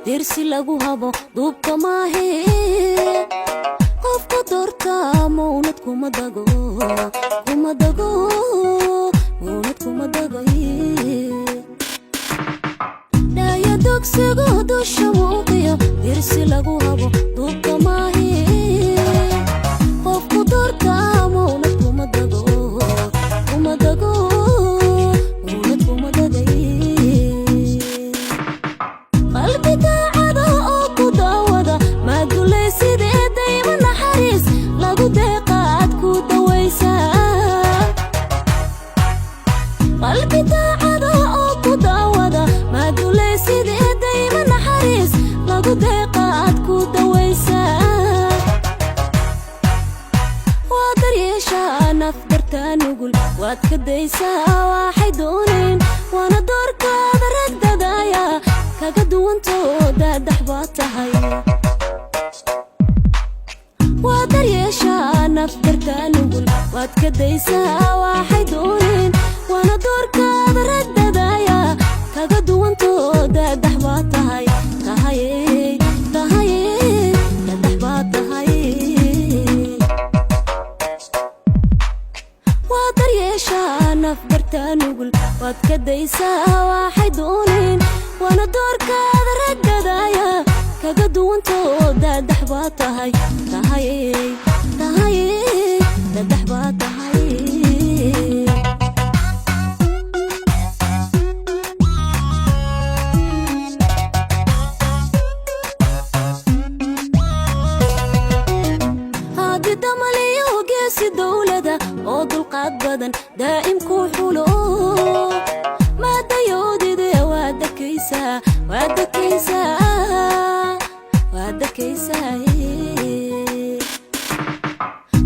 dersi lagu habo duubka maahe qofka doorta moonad kuma dago moonad kuma dago daya dugsigu dusha muuqiyo dersi lagu habo duubka maahe qofka doorta moonad kuma dago moonad kuma dago qalbiga cada oo ku daawada ma dulaysidee dayma naxariis lagu deeqaad ku dawaysaa qalbiga cada oo ku daawada ma dulaysidee dayma naxariis lagu deeqaad ku dawaysaa waa daryeeshaa naf dartaa nugul waad ka daysaa waxay dooneen waana doorkaada rag dadaaya kaga duwantooda daxbaad tahay waa daryeeshaa naf dartaa nugul waad ka daysaa waxay dooneen waana doorkaada rag dadaaya kaga duwantooda daxbaad tahay daxbaad tahay waa daryeeshaa naf dartaa nugul waad ka daysaa waxay dooneen waana doorkaada rag dadaaya kaga duwantooda daxbaad tahay daxbaad tahay haddii damaliyo geesi dowlada oo dulqaad badan daa'im ku xulo maadayoodide waad dakaysaa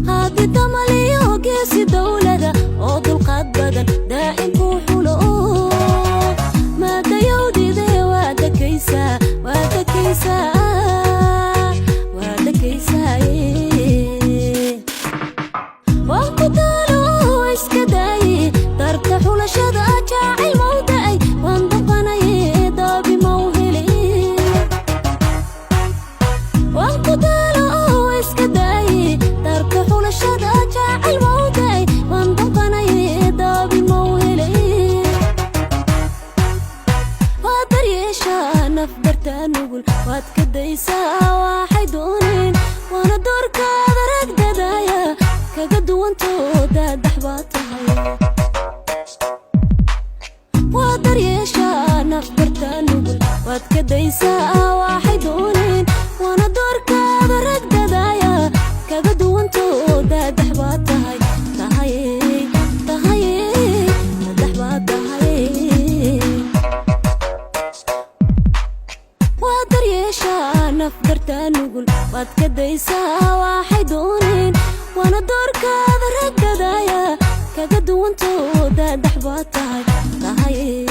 haddii damaliyo geesi dowlada oo dulqaad badan daa'im ku xulo maadayoodide waad dakaysaa waan ku daalo iska daaye darta xulashada jaacayl mawdacay waan daqanaye daabi mau hele waan ku daalo iska daaye darta xulashada jaacayl mawdacay waan daqanaye daabi mau hele waa daryeeshaa naf dartaa nugul waad ka daysaa waxay dooneen waana doorkaada rag dadaaya kaga duwantooda daxbaad tahay waa daryeeshaa naf dartaa nugul waad ka daysaa waxay dooneen waana doorkaada rag dadaaya kaga duwantooda daxbaad tahay daxbaad tahay waa daryeeshaa naf dartaa nugul waad ka daysaa waxay dooneen waana doorkaada rag dadaaya kaga duwantooda daxbaad tahay